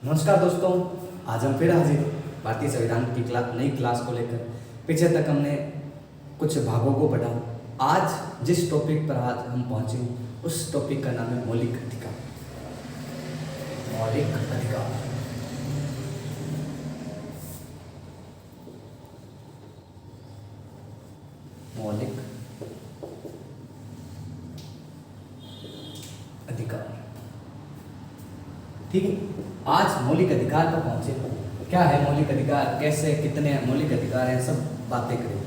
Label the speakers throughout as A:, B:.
A: नमस्कार दोस्तों, आज हम फिर हाजिर हैं भारतीय संविधान की नई क्लास को लेकर। पीछे तक हमने कुछ भागों को पढ़ा। आज जिस टॉपिक पर आज हम पहुंचे उस टॉपिक का नाम है मौलिक अधिकार। मौलिक अधिकार, मौलिक अधिकार। ठीक है, आज मौलिक अधिकार पर पहुंचे। क्या है मौलिक अधिकार, कैसे, कितने मौलिक अधिकार हैं, सब बातें करें।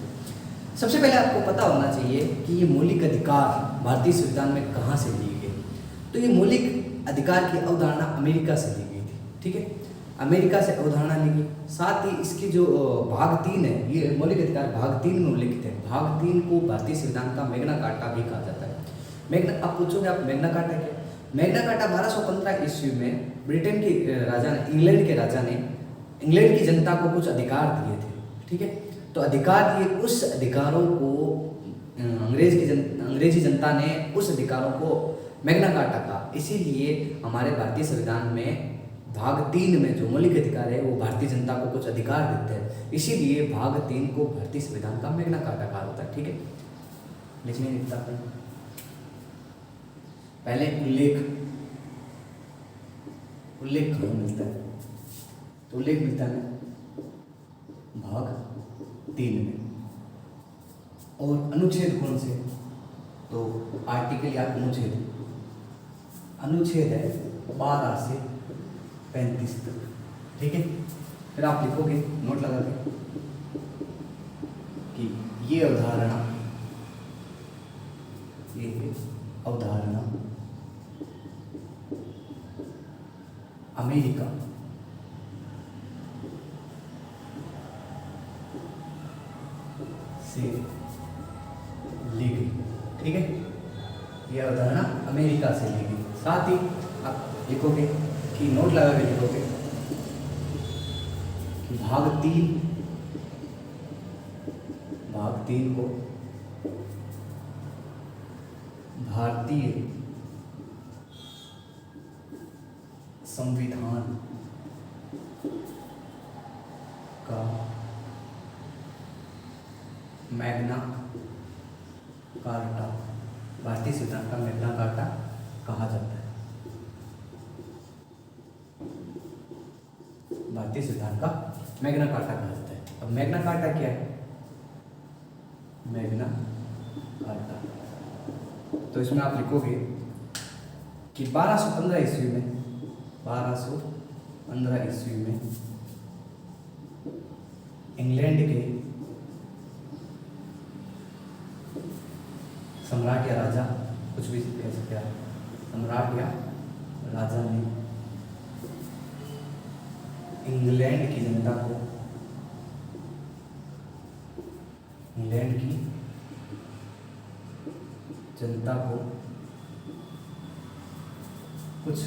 A: सबसे पहले आपको पता होना चाहिए कि ये मौलिक अधिकार भारतीय संविधान में कहाँ से ली गई। तो ये मौलिक अधिकार की अवधारणा अमेरिका से ली गई थी। ठीक है, अमेरिका से अवधारणा ली गई। साथ ही इसकी जो भाग 3 है, ये मौलिक अधिकार भाग 3 में उल्लिखित है। भाग 3 को भारतीय संविधान का मैग्ना कार्टा भी कहा जाता है। मैग्ना, आप पूछोगे आप मैग्ना कार्टा क्या? मैग्ना कार्टा 1215 ईस्वी में ब्रिटेन के राजा ने, इंग्लैंड के राजा ने इंग्लैंड की जनता को कुछ अधिकार दिए थे। ठीक है, तो अधिकार दिए, उस अधिकारों को अंग्रेजी जनता ने उस अधिकारों को मैग्ना कार्टा कहा। इसीलिए हमारे भारतीय संविधान में भाग 3 में जो मौलिक अधिकार है वो भारतीय जनता को कुछ अधिकार देते हैं। इसीलिए भाग 3 को भारतीय संविधान का मैग्ना कार्टा कहा जाता है। ठीक है, लिखने लिखता है पहले उल्लेख कहाँ मिलता है? तो उल्लेख मिलता है भाग 3 में। और अनुच्छेद कौन से? तो आर्टिकल या अनुच्छेद है 12 से 35 तक। ठीक है, फिर आप लिखोगे नोट लगा के कि ये अवधारणा अमेरिका से ली गई। ठीक है, यह अवधारणा अमेरिका से ली गई। साथ ही आप लिखोगे कि नोट लगा के लिखोगे कि भाग 3 को भारतीय संविधान का मैग्ना कार्टा, भारतीय संविधान का मैग्ना कार्टा कहा जाता है। भारतीय संविधान का मैग्ना कार्टा कहा जाता है। अब मैग्ना कार्टा क्या है? मैग्ना कार्टा, तो इसमें आप लिखोगे कि 1215 ईस्वी में इंग्लैंड के सम्राट या राजा, कुछ भी कह सकते हैं, सम्राट या राजा ने इंग्लैंड की जनता को कुछ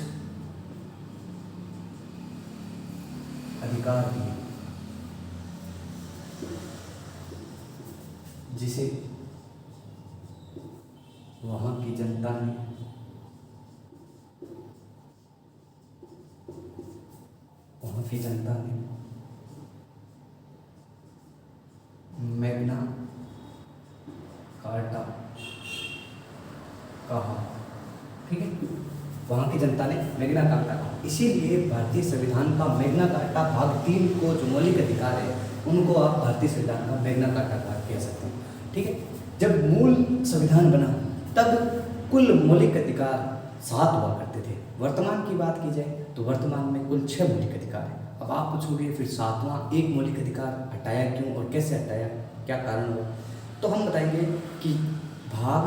A: अधिकार दिए, जिसे वहां की जनता ने मैग्ना कार्टा कहा। ठीक है, वहां की जनता ने मैग्ना कार्टा कहा। इसीलिए भारतीय संविधान का मैग्ना कार्टा भाग 3 को जो मौलिक अधिकार है उनको आप भारतीय संविधान का मैग्ना कार्टा कह सकते हैं। ठीक है, जब मूल संविधान बना तब कुल मौलिक अधिकार 7 हुआ करते थे। वर्तमान की बात की जाए तो वर्तमान में कुल 6 मौलिक अधिकार है। अब आप पूछोगे फिर 7वां एक मौलिक अधिकार हटाया क्यों और कैसे हटाया, क्या कारण हुआ? तो हम बताएंगे कि भाग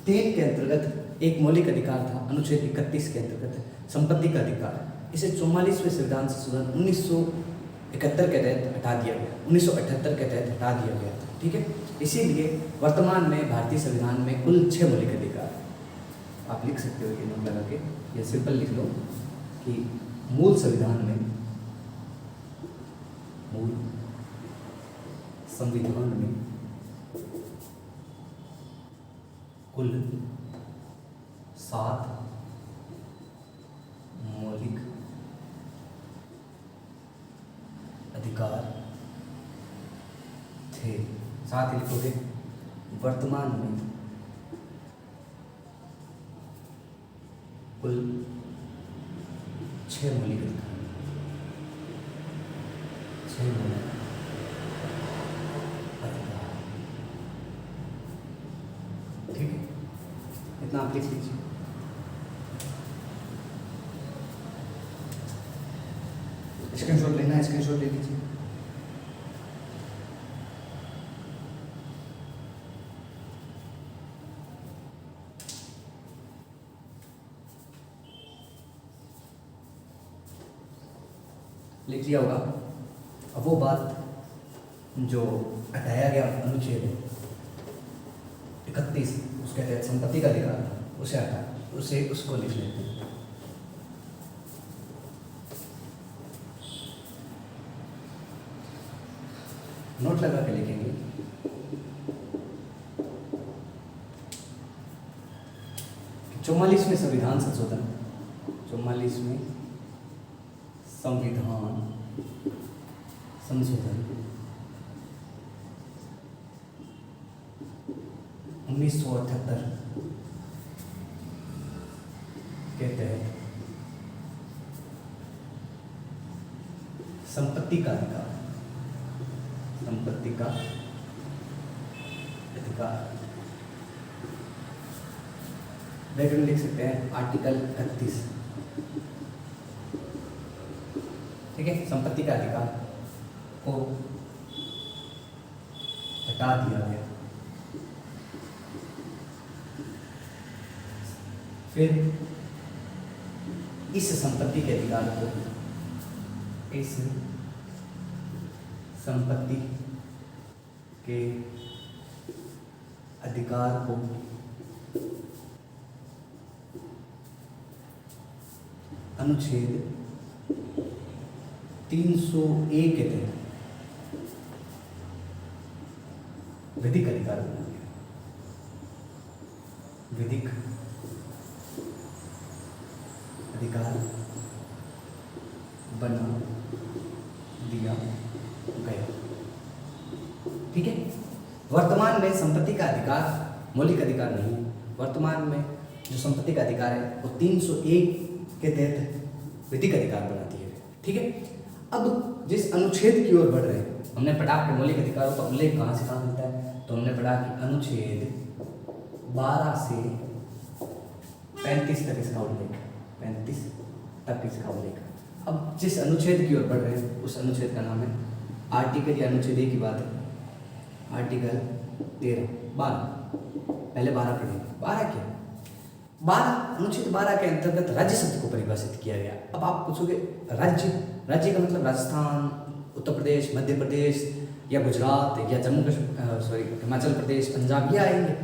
A: 3 के अंतर्गत एक मौलिक अधिकार था, अनुच्छेद 31 के अंतर्गत संपत्ति का अधिकार। इसे 44वें संविधान संशोधन 1971 के तहत हटा दिया गया, 1978 के तहत हटा दिया गया था। ठीक है, इसीलिए वर्तमान में भारतीय संविधान में कुल 6 मौलिक अधिकार। आप लिख सकते हो ये नोट लगा के, ये सिंपल लिख लो कि मूल संविधान में कुल 7 मौलिक अधिकार थे। साथ ही लिखोगे वर्तमान में कुल 6 मौलिक अधिकार, 6 मौलिक अधिकार। ठीक है, इतना आप लिख लीजिए। स्क्रीनशॉट लेना है, स्क्रीनशॉट ले लीजिए। लिख लिया होगा। अब वो बात जो हटाया गया अनुच्छेद 31 उसके तहत संपत्ति का अधिकार, उसे हटा, उसको लिख लेते हैं। नोट लगा के लिखेंगे। चौवालीसवें संविधान संशोधन, 44वें संविधान संशोधन 1978 के तहत संपत्ति का अधिकार, संपत्ति का अधिकार बैकग्राउंड लिख सकते हैं आर्टिकल 31। ठीक है, संपत्ति का अधिकार को हटा दिया गया। फिर इस संपत्ति के अधिकार को, इस संपत्ति के अधिकार को अनुच्छेद 301 के तहत विधिक अधिकार बना दिया। विधिक अधिकार बना दिया गया। ठीक है, वर्तमान में संपत्ति का अधिकार मौलिक अधिकार नहीं है। वर्तमान में जो संपत्ति का अधिकार है वो 301 के तहत विधिक अधिकार बनाती है। ठीक है, अब जिस अनुच्छेद की ओर बढ़ रहे हैं, हमने पढ़ा कि मौलिक अधिकारों का उल्लेख कहाँ से कहाँ मिलता है, तो हमने पढ़ा कि अनुच्छेद 12 से 35 तक इसका उल्लेख, 35 तक इसका उल्लेख। अब जिस अनुच्छेद की ओर बढ़ रहे हैं उस अनुच्छेद का नाम है आर्टिकल, या अनुच्छेद की बात है आर्टिकल 13, 12। पहले 12 पढ़ेंगे। 12 क्या? 12 अनुच्छेद 12 के अंतर्गत राज्य शब्द को परिभाषित किया गया। अब आप पूछोगे राज्य, राज्य का मतलब राजस्थान, उत्तर प्रदेश, मध्य प्रदेश या गुजरात या जम्मू कश्मीर, हिमाचल प्रदेश, पंजाब, ये आएंगे?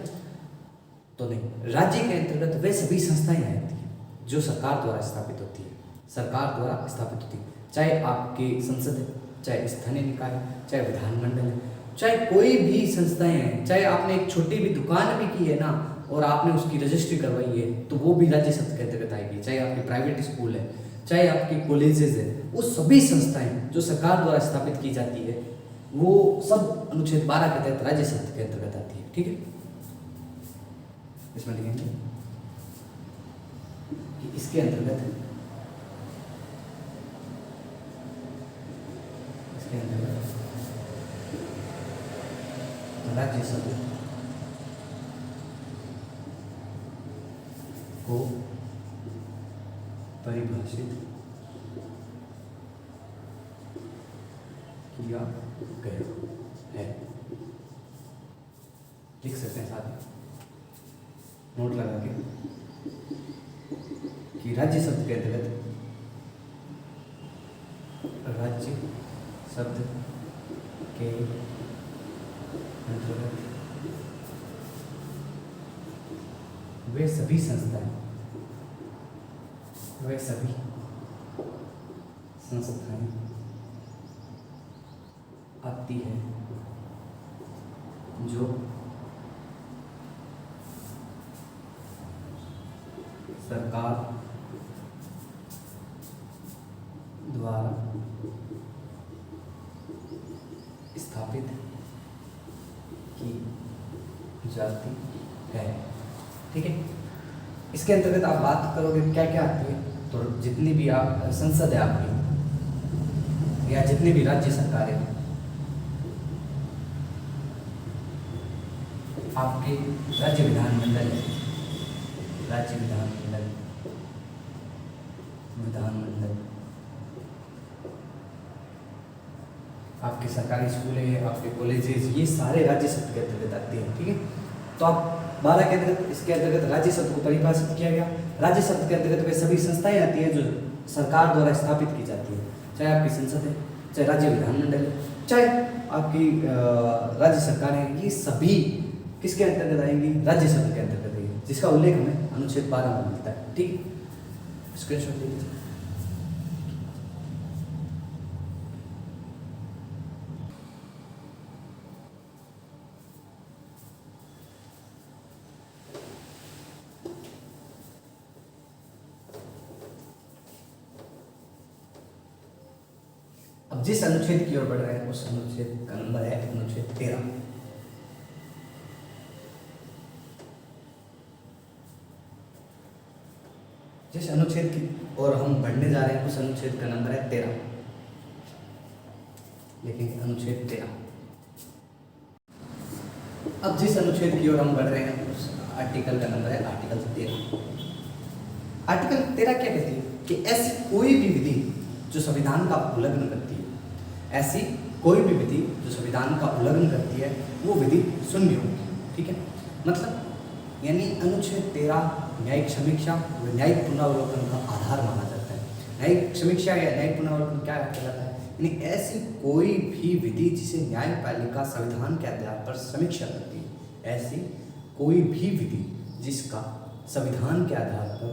A: तो नहीं, राज्य के अंतर्गत वे सभी संस्थाएं आती हैं जो सरकार द्वारा स्थापित होती है, सरकार द्वारा स्थापित होती है। चाहे आपकी संसद है, चाहे स्थानीय निकाय है, चाहे विधानमंडल है, चाहे कोई भी संस्थाएं हैं, चाहे आपने एक छोटी भी दुकान भी की है ना और आपने उसकी रजिस्ट्री करवाई है तो वो भी राज्य शब्द के अंतर्गत आएगी। चाहे आपकी प्राइवेट स्कूल है, चाहे आपकी कॉलेजेस है, वो सभी संस्थाएं जो सरकार द्वारा स्थापित की जाती है वो सब अनुच्छेद 12 के तहत राज्य शब्द के अंतर्गत आती है। ठीक है, इसमें लिखेंगे कि इसके अंतर्गत राज्य शब्द को परिभाषित किया गया है। लिख सकते हैं साथ में नोट लगा के कि राज्य शब्द के अंतर्गत, राज्य शब्द के अंतर्गत वे सभी संस्थाएं आती है जो सरकार द्वारा स्थापित की जाती है। ठीक है, इसके अंतर्गत आप बात करोगे क्या क्या आती है, तो जितनी भी आप संसद है आपकी या जितनी भी राज्य सरकार है, आपके राज्य विधानमंडल है, राज्य विधानमंडल, विधानमंडल, आपके सरकारी स्कूल है, आपके कॉलेजेस, ये सारे राज्य शब्द के अंतर्गत आते हैं। ठीक है, तो आप 12 के अंतर्गत, इसके अंतर्गत राज्य शब्द को परिभाषित किया गया। राज्य शब्द के अंतर्गत वे सभी संस्थाएं आती हैं जो सरकार द्वारा स्थापित की जाती है, चाहे आपकी संसद है, चाहे राज्य विधानमंडल है, चाहे आपकी राज्य सरकार है, ये सभी किसके अंतर्गत आएंगी, राज्य शब्द के अंतर्गत आएंगी, जिसका उल्लेख हमें अनुच्छेद 12 में मिलता है। ठीक है, स्क्रीनशॉट ले लीजिए। अब जिस अनुच्छेद की ओर बढ़ रहे हैं उस अनुच्छेद का नंबर है अनुच्छेद 13। जिस अनुच्छेद की ओर हम बढ़ने जा रहे हैं उस अनुच्छेद का नंबर है 13। लेकिन अनुच्छेद 13, अब जिस अनुच्छेद की ओर हम बढ़ रहे हैं उस आर्टिकल का नंबर है आर्टिकल 13। आर्टिकल 13 क्या कहती है कि ऐसी कोई भी विधि जो संविधान का उल्लंघन करती है, ऐसी कोई भी विधि जो संविधान का उल्लंघन करती है वो विधि शून्य होगी। ठीक है, मतलब यानी अनुच्छेद 13 न्यायिक समीक्षा व न्यायिक पुनरावलोकन का आधार माना जाता है। न्यायिक समीक्षा या न्यायिक पुनरावलोकन क्या कहलाता है, यानी ऐसी कोई भी विधि जिसे न्यायपालिका संविधान के आधार पर समीक्षा करती है, ऐसी कोई भी विधि जिसका संविधान के आधार पर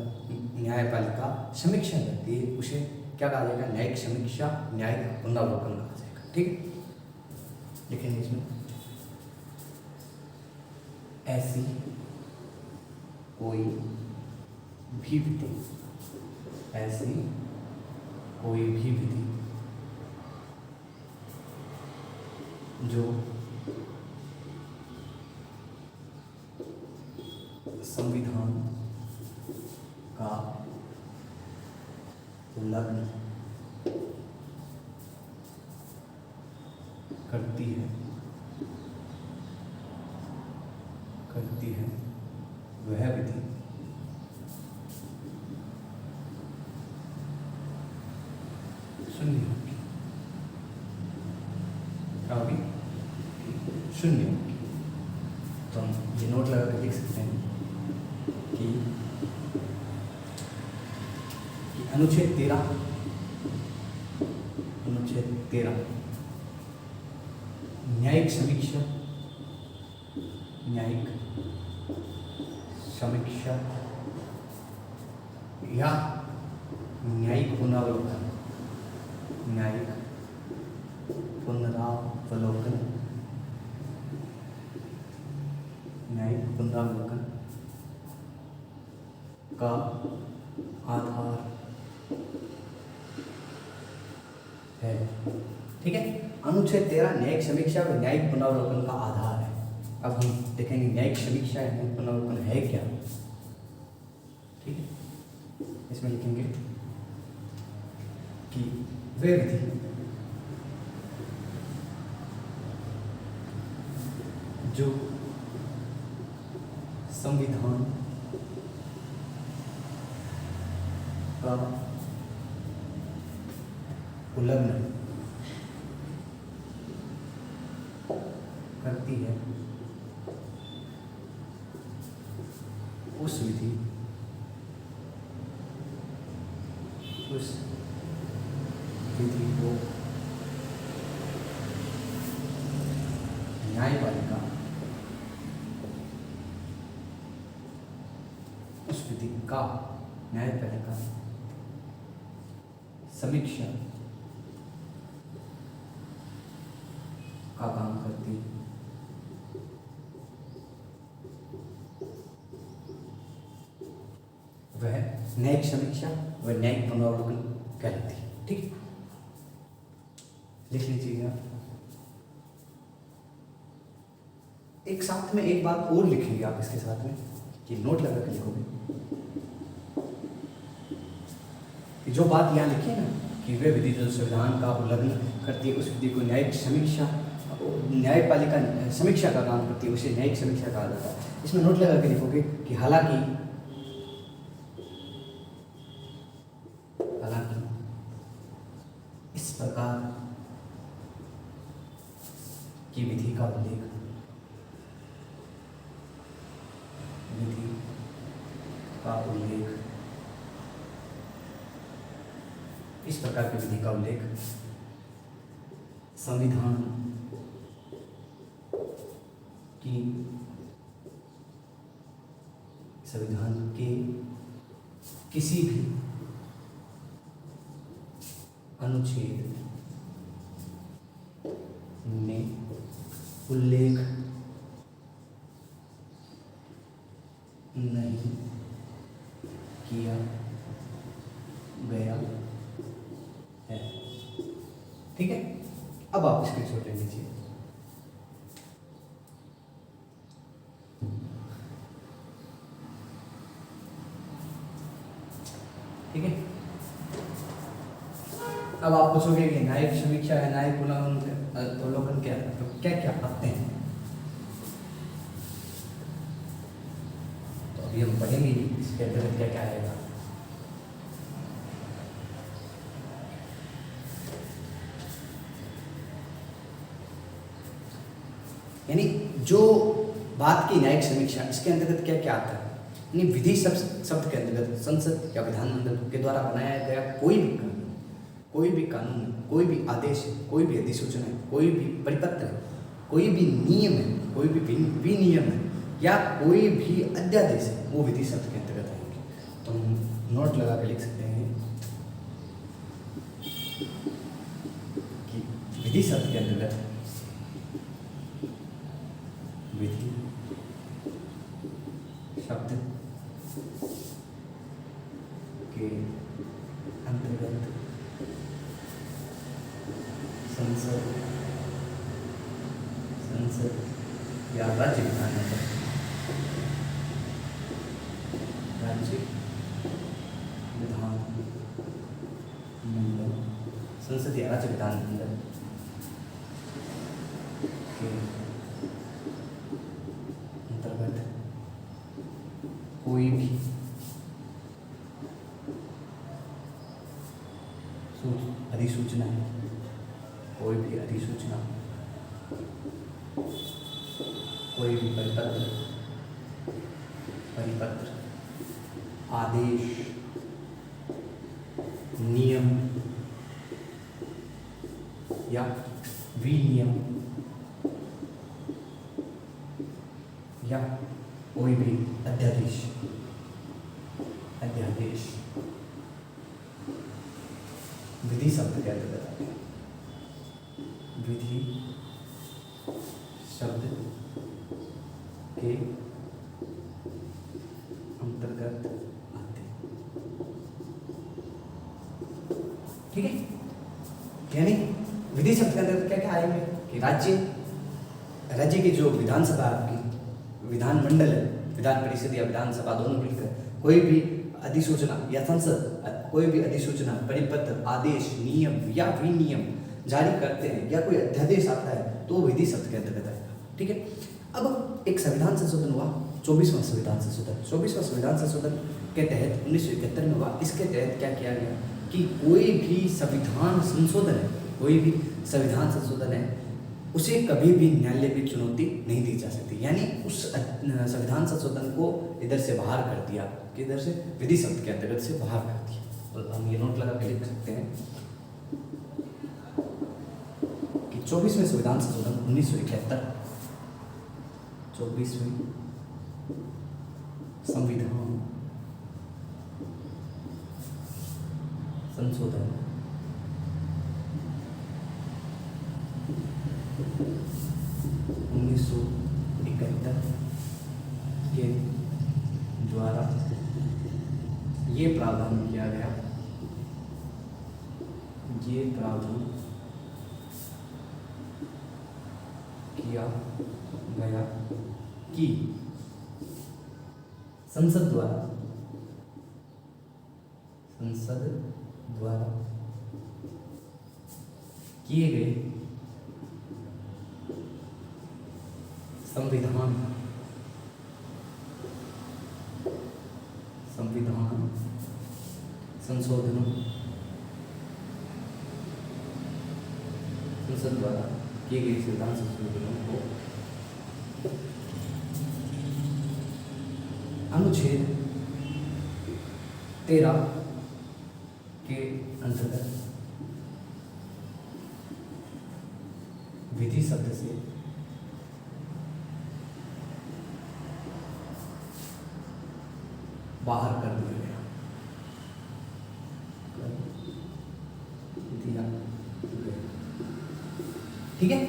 A: न्यायपालिका समीक्षा करती है उसे क्या कहा जाएगा, न्यायिक समीक्षा, न्यायिक पुनरावलोकन कहा जाएगा। ठीक है, लिखेंगे इसमें ऐसी कोई भी विधि, ऐसी कोई भी विधि जो संविधान का उल्लंघन करती है वह विधि शून्य होगी। क्या होगी, शून्य होगी। तो हम ये नोट लगा कर लिख सकते हैं कि अनुच्छेद 13 न्यायिक समीक्षा, न्यायिक समीक्षा या न्यायिक पुनरावलोकन, न्यायिक पुनरावलोकन, न्यायिक पुनरावलोकन का आधार है। ठीक है, अनुच्छेद 13 न्यायिक समीक्षा व न्यायिक पुनरावलोकन का आधार है। अब हम देखेंगे न्यायिक समीक्षा या न्यायिक पुनरावलोकन है क्या। ठीक है, इसमें लिखेंगे कि वे विधि जो संविधान का उल्लंघन करती है उस विधि को न्यायपालिका उस विधि का न्यायपालिका समीक्षा का काम करती है। वह न्यायिक समीक्षा व न्यायिक पुनरावलोकन कहलाती है। ठीक है, लिख लीजिएगा एक साथ में एक बात और लिखेंगे आप इसके साथ में, कि नोट लगा कर लिखोगे कि जो बात यहाँ लिखी है ना, कि वे विधि जो संविधान का उल्लंघन करती है उस विधि को न्यायिक समीक्षा, न्यायपालिका समीक्षा का काम करती है, उसे न्यायिक समीक्षा कहा जाता है। इसमें नोट लगा के लिखोगे कि हालांकि इस प्रकार की विधि का उल्लेख इस प्रकार की विधि का उल्लेख संविधान के किसी भी अनुच्छेद में उल्लेख नहीं किया गया है। ठीक है, अब आप स्क्रीनशॉट ले लीजिए। ठीक है, अब आप पूछोगे कि न्यायिक समीक्षा है, न्यायिक अवलोकन क्या है, तो क्या क्या आते हैं, तो अभी हम पढ़ेंगे इसके अंतर्गत क्या क्या आएगा। यानी जो बात की न्यायिक समीक्षा, इसके अंतर्गत क्या क्या आता है, यानी विधि शब्द के अंतर्गत संसद या विधानमंडल के द्वारा बनाया गया कोई भी कानून, कोई भी आदेश है, कोई भी अधिसूचना है, कोई भी परिपत्र है, कोई भी नियम है, कोई भी विनियम है, या कोई भी अध्यादेश है, वो विधि शब्द के अंतर्गत आएंगे। तो हम नोट लगा के लिख सकते हैं कि विधि शब्द के अंतर्गत विधि शब्द के अंतर्गत संसद या राज्य विधानमंडल, संसद या राज्य विधानमंडल के अंतर्गत कोई भी अधिसूचना है, कोई भी अधिसूचना, कोई भी परिपत्र, आदेश, नियम या विनियम या कोई भी अध्यादेश विधि शब्द के अंतर्गत आते हैं। विधि शब्द के अंतर्गत आते हैं। ठीक है, यानी विधि शब्द के अंतर्गत क्या क्या आएंगे कि राज्य की जो विधानसभा, आपकी विधानमंडल है, विधान परिषद या विधानसभा दोनों मिलकर कोई भी अधिसूचना या संसद कोई भी अधिसूचना, परिपत्र, आदेश, नियम या विनियम जारी करते हैं या कोई अध्यादेश आता है तो विधि शब्द के अंतर्गत आएगा। ठीक है, अब एक संविधान संशोधन हुआ, 24वां संविधान संशोधन। 24वां संविधान संशोधन के तहत 1971 में हुआ। इसके तहत क्या किया गया कि कोई भी संविधान संशोधन है, कोई भी संविधान संशोधन है, उसे कभी भी न्यायालय में चुनौती नहीं दी जा सकती। यानी उस संविधान संशोधन को इधर से बाहर कर दिया, किधर से, विधि शब्द के अंतर्गत से बाहर कर दिया। तो हम ये नोट लगा के लिख सकते हैं कि 24वें संविधान संशोधन 1971, 24वें संविधान संशोधन 1971 के द्वारा ये प्रावधान किया गया, ये प्रावधान किया गया कि संसद द्वारा किए गए संविधान संशोधनों संसद द्वारा किए गए संविधान संशोधनों को अनुच्छेद 13 के अंतर्गत विधि शब्द से बाहर कर दिया गया। ठीक है,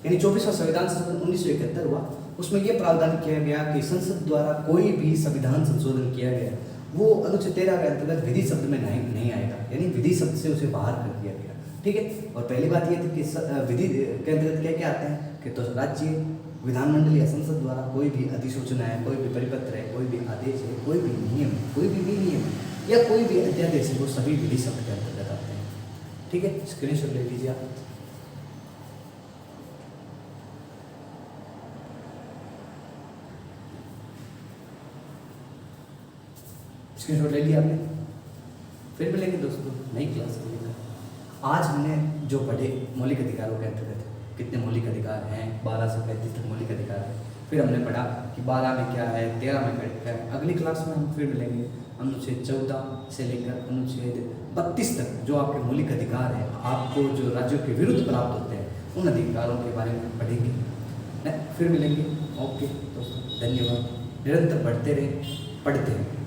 A: यानी 24वां संविधान संशोधन 1971 हुआ। उसमें यह प्रावधान किया गया कि संसद द्वारा कोई भी संविधान संशोधन किया गया वो अनुच्छेद 13 के अंतर्गत विधि शब्द में नहीं आएगा, यानी विधि शब्द से उसे बाहर कर दिया गया। ठीक है, और पहली बात यह थी कि विधि के अंतर्गत क्या क्या आते हैं कि तो राज्य विधानमंडल या संसद द्वारा कोई भी अधिसूचना है, कोई भी परिपत्र है, कोई भी आदेश है, कोई भी नियम है, कोई भी विनियम है या कोई भी अध्यादेश है, वो सभी विधि शब्द के अंतर्गत आते हैं। ठीक है, स्क्रीनशॉट ले लीजिए आप। स्क्रीनशॉट ले लिया आपने, फिर मिलेंगे दोस्तों नई क्लास में लेकर। आज हमने जो पढ़े मौलिक अधिकारों के अंतर्गत कितने मौलिक अधिकार हैं, 12 से 35 तक मौलिक अधिकार है। फिर हमने पढ़ा कि 12 में क्या है, 13 में क्या है। अगली क्लास में हम फिर मिलेंगे अनुच्छेद 14 से लेकर अनुच्छेद 32 तक जो आपके मौलिक अधिकार है, आपको जो राज्यों के विरुद्ध प्राप्त होते हैं उन अधिकारों के बारे में पढ़ेंगे। फिर मिलेंगे। ओके दोस्तों, धन्यवाद। निरंतर पढ़ते रहें, पढ़ते रहें।